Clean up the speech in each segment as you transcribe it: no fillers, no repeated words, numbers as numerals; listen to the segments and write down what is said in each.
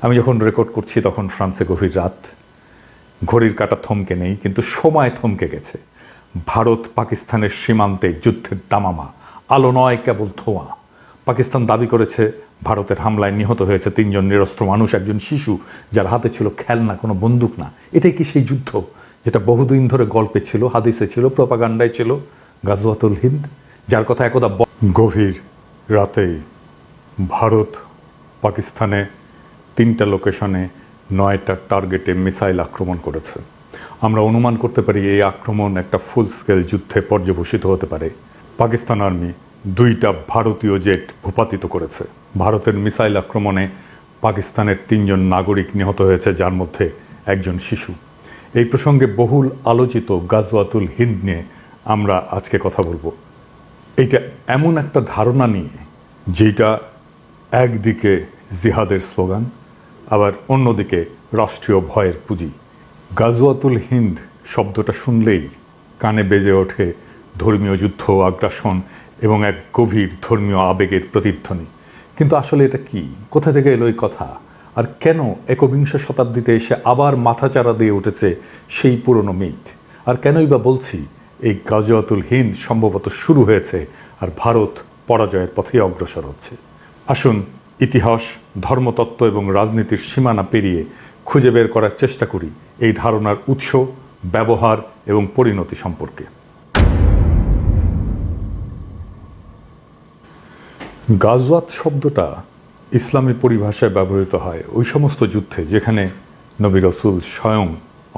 আমি যখন রেকর্ড করছি তখন ফ্রান্সে গভীর রাত, ঘড়ির কাঁটা থমকে নেই, কিন্তু সময় থমকে গেছে। ভারত পাকিস্তানের সীমান্তে যুদ্ধের দামামা, আলো নয় কেবল ধোঁয়া। পাকিস্তান দাবি করেছে ভারতের হামলায় নিহত হয়েছে 3 জন নিরস্ত্র মানুষ, একজন শিশু যার হাতে ছিল খেলনা, কোনো বন্দুক না। এটাই কি সেই যুদ্ধ যেটা বহুদিন ধরে গল্পে ছিল, হাদিসে ছিল, প্রপাগান্ডায় ছিল? গাজওয়াতুল হিন্দ, যার কথা একদা গভীর রাতেই ভারত পাকিস্তানে 3টা লোকেশনে 9টা টার্গেটে মিসাইল আক্রমণ করেছে। আমরা অনুমান করতে পারি এই আক্রমণ একটা ফুল স্কেল যুদ্ধে পর্যবসিত হতে পারে। পাকিস্তান আর্মি 2টা ভারতীয় জেট ভূপাতিত করেছে। ভারতের মিসাইল আক্রমণে পাকিস্তানের 3 জন নাগরিক নিহত হয়েছে, যার মধ্যে একজন শিশু। এই প্রসঙ্গে বহুল আলোচিত গাজওয়াতুল হিন্দ নিয়ে আমরা আজকে কথা বলবো। এইটা এমন একটা ধারণা নিয়ে যেটা একদিকে জিহাদের স্লোগান, আবার অন্যদিকে রাষ্ট্রীয় ভয়ের পুঁজি। গাজওয়াতুল হিন্দ শব্দটা শুনলেই কানে বেজে ওঠে ধর্মীয় যুদ্ধ, আগ্রাসন এবং এক গভীর ধর্মীয় আবেগের প্রতিধ্বনি। কিন্তু আসলে এটা কি? কোথা থেকে এলো এই কথা? আর কেন একবিংশ শতাব্দীতে এসে আবার মাথাচাড়া দিয়ে উঠেছে সেই পুরনো মিথ? আর কেনই বা বলছি এই গাজওয়াতুল হিন্দ সম্ভবত শুরু হয়েছে আর ভারত পরাজয়ের পথে অগ্রসর হচ্ছে? আসুন ইতিহাস, ধর্মতত্ত্ব এবং রাজনীতির সীমানা পেরিয়ে খুঁজে বের করার চেষ্টা করি এই ধারণার উৎস, ব্যবহার এবং পরিণতি সম্পর্কে। গাজওয়াত শব্দটা ইসলামী পরিভাষায় ব্যবহৃত হয় ওই সমস্ত যুদ্ধে যেখানে নবী রাসূল স্বয়ং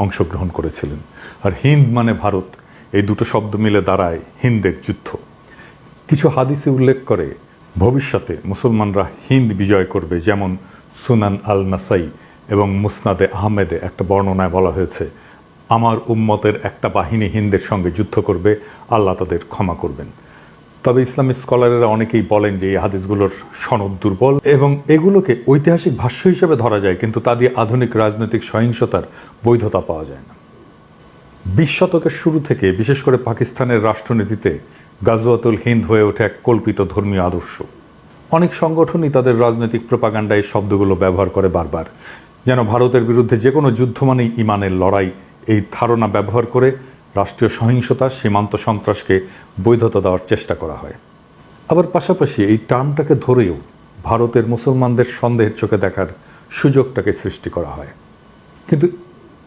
অংশগ্রহণ করেছিলেন। আর হিন্দ মানে ভারত, এই দুটো শব্দ মিলে দাঁড়ায় হিন্দের যুদ্ধ। কিছু হাদিসে উল্লেখ করে ভবিষ্যতে মুসলমানরা হিন্দ বিজয় করবে, যেমন সুনান আল নাসাই এবং মুসনাদে আহমেদে একটা বর্ণনায় বলা হয়েছে, আমার উম্মতের একটা বাহিনী হিন্দের সঙ্গে যুদ্ধ করবে, আল্লাহ তাদের ক্ষমা করবেন। তবে ইসলামিক স্কলারেরা অনেকেই বলেন যে এই হাদিসগুলোর সনদ দুর্বল এবং এগুলোকে ঐতিহাসিক ভাষ্য হিসেবে ধরা যায়, কিন্তু তা দিয়ে আধুনিক রাজনৈতিক সহিংসতার বৈধতা পাওয়া যায় না। 20 শতকের শুরু থেকে বিশেষ করে পাকিস্তানের রাষ্ট্রনীতিতে গাজওয়াতুল হিন্দ হয়ে ওঠে এক কল্পিত ধর্মীয় আদর্শ। অনেক সংগঠনই তাদের রাজনৈতিক প্রপাগান্ডায় এই শব্দগুলো ব্যবহার করে বারবার, যেন ভারতের বিরুদ্ধে যে কোনো যুদ্ধ মানেই ইমানের লড়াই। এই ধারণা ব্যবহার করে রাষ্ট্রীয় সহিংসতা, সীমান্ত সন্ত্রাসকে বৈধতা দেওয়ার চেষ্টা করা হয়। আবার পাশাপাশি এই টার্মটাকে ধরেও ভারতের মুসলমানদের সন্দেহের চোখে দেখার সুযোগটাকে সৃষ্টি করা হয়। কিন্তু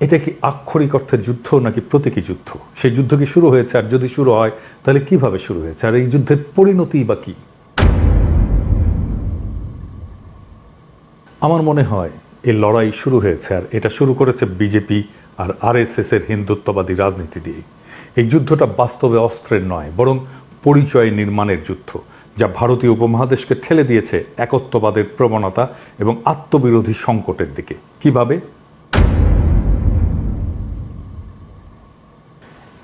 এটা কি আক্ষরিক অর্থে যুদ্ধ নাকি প্রতীকী যুদ্ধ? সেই যুদ্ধ কি শুরু হয়েছে? আর যদি শুরু হয় তাহলে কিভাবে শুরু হয়েছে? আর এই যুদ্ধের পরিণতি বা কি? আমার মনে হয় এই লড়াই শুরু হয়েছে, আর এটা শুরু করেছে বিজেপি আর আরএসএস এর হিন্দুত্ববাদী রাজনীতি দিয়ে। এই যুদ্ধটা বাস্তবে অস্ত্রের নয়, বরং পরিচয় নির্মাণের যুদ্ধ, যা ভারতীয় উপমহাদেশকে ঠেলে দিয়েছে একত্ববাদের প্রবণতা এবং আত্মবিরোধী সংকটের দিকে। কিভাবে?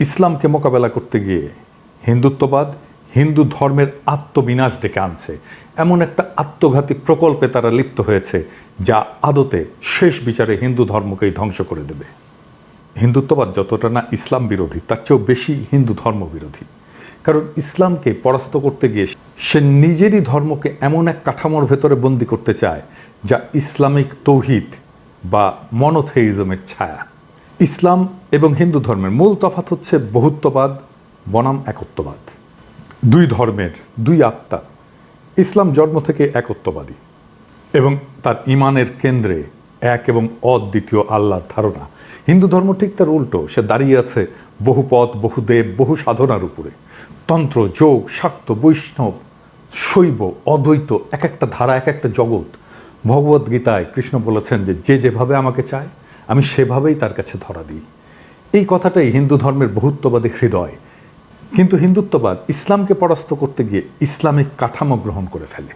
ইসলামকে মোকাবেলা করতে গিয়ে হিন্দুত্ববাদ হিন্দু ধর্মের আত্মবিনাশ ডেকে আনছে। এমন একটা আত্মঘাতী প্রকল্পে তারা লিপ্ত হয়েছে যা আদতে শেষ বিচারে হিন্দু ধর্মকেই ধ্বংস করে দেবে। হিন্দুত্ববাদ যতটা না ইসলাম বিরোধী, তার চেয়েও বেশি হিন্দু ধর্ম বিরোধী। কারণ ইসলামকে পরাস্ত করতে গিয়ে সে নিজেরই ধর্মকে এমন এক কাঠামোর ভেতরে বন্দী করতে চায় যা ইসলামিক তৌহিদ বা মনোথেইজমের ছায়া। ইসলাম এবং হিন্দু ধর্মের মূল তফাৎ হচ্ছে বহুত্ববাদ বনাম একত্ববাদ। 2 ধর্মের 2 আত্মা। ইসলাম জন্ম থেকে একত্ববাদী এবং তার ইমানের কেন্দ্রে এক এবং অদ্বিতীয় আল্লাহর ধারণা। হিন্দু ধর্ম ঠিক তার উল্টো, সে দাঁড়িয়ে আছে বহুপদ, বহুদেব, বহু সাধনার উপরে। তন্ত্র, যোগ, শাক্ত, বৈষ্ণব, শৈব, অদ্বৈত, এক একটা ধারা, এক একটা জগৎ। ভগবদ্গীতায় কৃষ্ণ বলেছেন যে যে যেভাবে আমাকে চায় আমি সেভাবেই তার কাছে ধরা দিই। এই কথাটাই হিন্দু ধর্মের বহুত্ববাদী হৃদয়। কিন্তু হিন্দুত্ববাদ ইসলামকে পরাস্ত করতে গিয়ে ইসলামিক কাঠামো গ্রহণ করে ফেলে।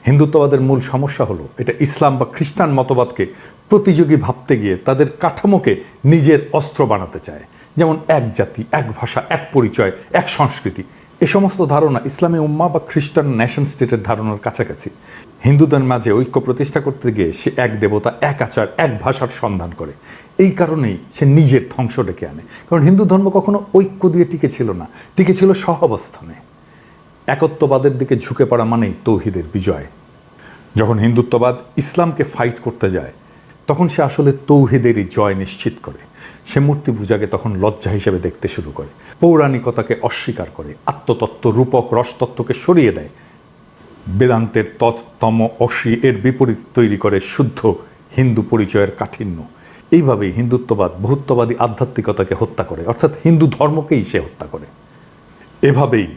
হিন্দুত্ববাদের মূল সমস্যা হলো এটা ইসলাম বা খ্রিস্টান মতবাদকে প্রতিযোগী ভাবতে গিয়ে তাদের কাঠামোকে নিজের অস্ত্র বানাতে চায়। যেমন এক জাতি, এক ভাষা, এক পরিচয়, এক সংস্কৃতি। এ সমস্ত ধারণা ইসলামী উম্মাহ বা খ্রিস্টান নেশন স্টেটের ধারণার কাছাকাছি। হিন্দুদের মাঝে ঐক্য প্রতিষ্ঠা করতে গিয়ে সে এক দেবতা, এক আচার, এক ভাষার সন্ধান করে। এই কারণেই সে নিজের ধ্বংস ডেকে আনে। কারণ হিন্দু ধর্ম কখনো ঐক্য দিয়ে টিকে ছিল না, টিকে ছিল সহাবস্থানে। একত্ববাদের দিকে ঝুঁকে পড়া মানেই তৌহিদের বিজয়। যখন হিন্দুত্ববাদ ইসলামকে ফাইট করতে যায় তখন সে আসলে তৌহিদেরই জয় নিশ্চিত করে। সে মূর্তি পূজাকে তখন লজ্জা হিসেবে দেখতে শুরু করে, পৌরাণিকতাকে অস্বীকার করে, আত্মতত্ত্ব রূপক রসতত্ত্বকে সরিয়ে দেয়, বেদান্তের তম অসি এর বিপরীত তৈরি করে শুদ্ধ হিন্দু পরিচয়ের কাঠিন্য। এইভাবেই হিন্দুত্ববাদ বহুত্ববাদী আধ্যাত্মিকতাকে হত্যা করে, অর্থাৎ হিন্দু ধর্মকেই সে হত্যা করে। এভাবেই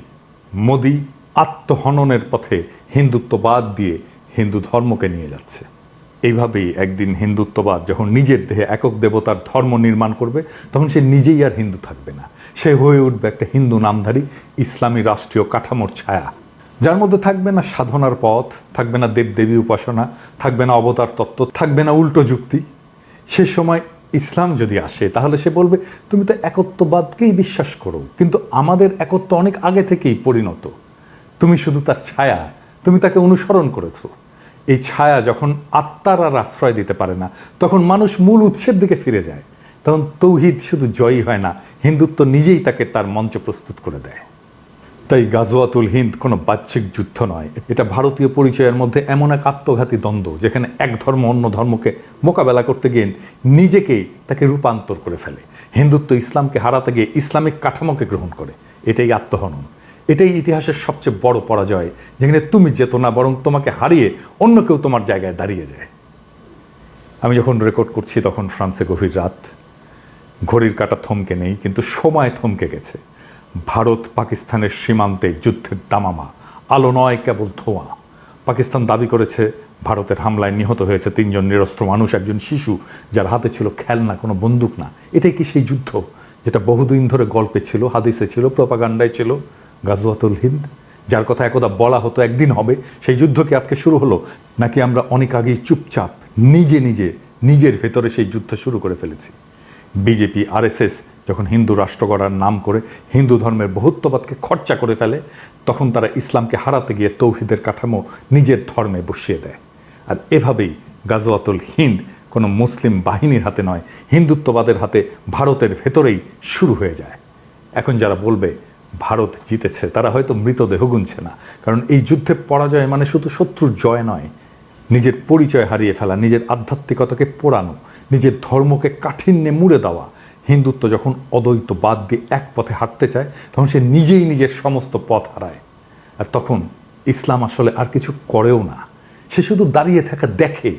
মোদি আত্মহননের পথে হিন্দুত্ববাদ দিয়ে হিন্দু ধর্মকে নিয়ে যাচ্ছে। এইভাবেই একদিন হিন্দুত্ববাদ যখন নিজের দেহে একক দেবতার ধর্ম নির্মাণ করবে তখন সে নিজেই আর হিন্দু থাকবে না, সে হয়ে উঠবে একটা হিন্দু নামধারী ইসলামী রাষ্ট্রীয় কাঠামোর ছায়া, যার মধ্যে থাকবে না সাধনার পথ, থাকবে না দেবদেবী উপাসনা, থাকবে না অবতার তত্ত্ব, থাকবে না উল্টো যুক্তি। সে সময় ইসলাম যদি আসে তাহলে সে বলবে, তুমি তো একত্ববাদকেই বিশ্বাস করো, কিন্তু আমাদের একত্ব অনেক আগে থেকেই পরিণত, তুমি শুধু তার ছায়া, তুমি তাকে অনুসরণ করেছো। এই ছায়া যখন আত্মার আর আশ্রয় দিতে পারে না তখন মানুষ মূল উৎসের দিকে ফিরে যায়। তখন তৌহিদ শুধু জয়ী হয় না, হিন্দুত্ব নিজেই তাকে তার মঞ্চ প্রস্তুত করে দেয়। তাই গাজওয়াতুল হিন্দ কোনো বাহ্যিক যুদ্ধ নয়, এটা ভারতীয় পরিচয়ের মধ্যে এমন এক আত্মঘাতী দ্বন্দ্ব যেখানে এক ধর্ম অন্য ধর্মকে মোকাবেলা করতে গিয়ে নিজেকেই তাকে রূপান্তর করে ফেলে। হিন্দুত্ব ইসলামকে হারাতে গিয়ে ইসলামিক কাঠামোকে গ্রহণ করে। এটাই আত্মহনন, এটাই ইতিহাসের সবচেয়ে বড় পরাজয়, যেখানে তুমি যেত না বরং তোমাকে হারিয়ে অন্য কেউ তোমার জায়গায় দাঁড়িয়ে যায়। আমি যখন রেকর্ড করছি তখন ফ্রান্সে গভীর রাত, ঘড়ির কাঁটা থমকে নেই কিন্তু সময় থমকে গেছে। ভারত পাকিস্তানের সীমান্তে যুদ্ধের দামামা, আলো নয় কেবল ধোঁয়া। পাকিস্তান দাবি করেছে ভারতের হামলায় নিহত হয়েছে 3 জন নিরস্ত্র মানুষ, একজন শিশু যার হাতে ছিল খেলনা, কোনো বন্দুক না। এটাই কি সেই যুদ্ধ যেটা বহুদিন ধরে গল্পে ছিল, হাদিসে ছিল, প্রপাগান্ডায় ছিল? গাজওয়াতুল হিন্দ, যার কথা একদা বলা হতো একদিন হবে, সেই যুদ্ধ কি আজকে শুরু হলো? নাকি আমরা অনেক আগেই চুপচাপ নিজের ভেতরে সেই যুদ্ধ শুরু করে ফেলেছি? বিজেপি আরএসএস যখন হিন্দু রাষ্ট্র গড়ার নাম করে হিন্দু ধর্মের বহুত্ববাদকে খরচা করে ফেলে তখন তারা ইসলামকে হারাতে গিয়ে তৌহিদের কাঠামো নিজের ধর্মে বসিয়ে দেয়। আর এভাবেই গাজওয়াতুল হিন্দ কোনো মুসলিম বাহিনীর হাতে নয়, হিন্দুত্ববাদের হাতে ভারতের ভেতরেই শুরু হয়ে যায়। এখন যারা বলবে ভারত জিতেছে তারা হয়তো মৃতদেহ গুনছে না, কারণ এই যুদ্ধে পরাজয় মানে শুধু শত্রুর জয় নয়, নিজের পরিচয় হারিয়ে ফেলা, নিজের আধ্যাত্মিকতাকে পোড়ানো, নিজের ধর্মকে কাঠিন্যে মুড়ে দেওয়া। হিন্দুত্ব যখন অদ্বৈতবাদ দিয়ে এক পথে হাঁটতে চায় তখন সে নিজেই নিজের সমস্ত পথ হারায়। আর তখন ইসলাম আসলে আর কিছু করেও না, সে শুধু দাঁড়িয়ে থাকা দেখে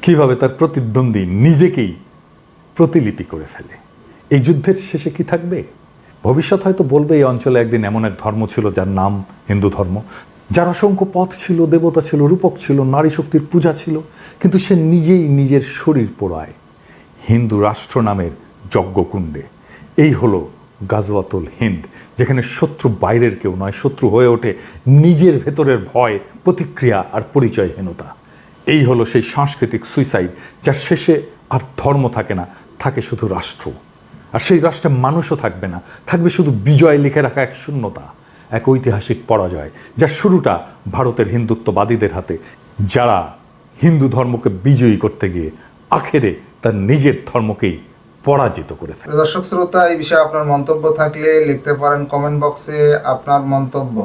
কিভাবে তার প্রতিদ্বন্দ্বী নিজেকেই প্রতিলিপি করে ফেলে। এই যুদ্ধের শেষে কি থাকবে? ভবিষ্যৎ হয়তো বলবে এই অঞ্চলে একদিন এমন এক ধর্ম ছিল যার নাম হিন্দু ধর্ম, যার অসংখ্য পথ ছিল, দেবতা ছিল, রূপক ছিল, নারী শক্তির পূজা ছিল, কিন্তু সে নিজেই নিজের শরীর পোড়ায় হিন্দু রাষ্ট্র নামের যজ্ঞকুণ্ডে। এই হলো গাজওয়াতুল হিন্দ, যেখানে শত্রু বাইরের কেউ নয়, শত্রু হয়ে ওঠে নিজের ভেতরের ভয়, প্রতিক্রিয়া আর পরিচয়হীনতা। এই হলো সেই সাংস্কৃতিক সুইসাইড যার শেষে আর ধর্ম থাকে না, থাকে শুধু রাষ্ট্র। আর সেই রাষ্ট্রে মানুষও থাকবে না, থাকবে শুধু বিজয় লিখে রাখা এক শূন্যতা, এক ঐতিহাসিক পরাজয়, যার শুরুটা ভারতের হিন্দুত্ববাদীদের হাতে, যারা হিন্দু ধর্মকে বিজয়ী করতে গিয়ে আখেরে তার নিজের ধর্মকেই পরাজিত করে ফেলে। দর্শক শ্রোতা, এই বিষয়ে আপনার মন্তব্য থাকলে লিখতে পারেন কমেন্ট বক্সে আপনার মন্তব্য।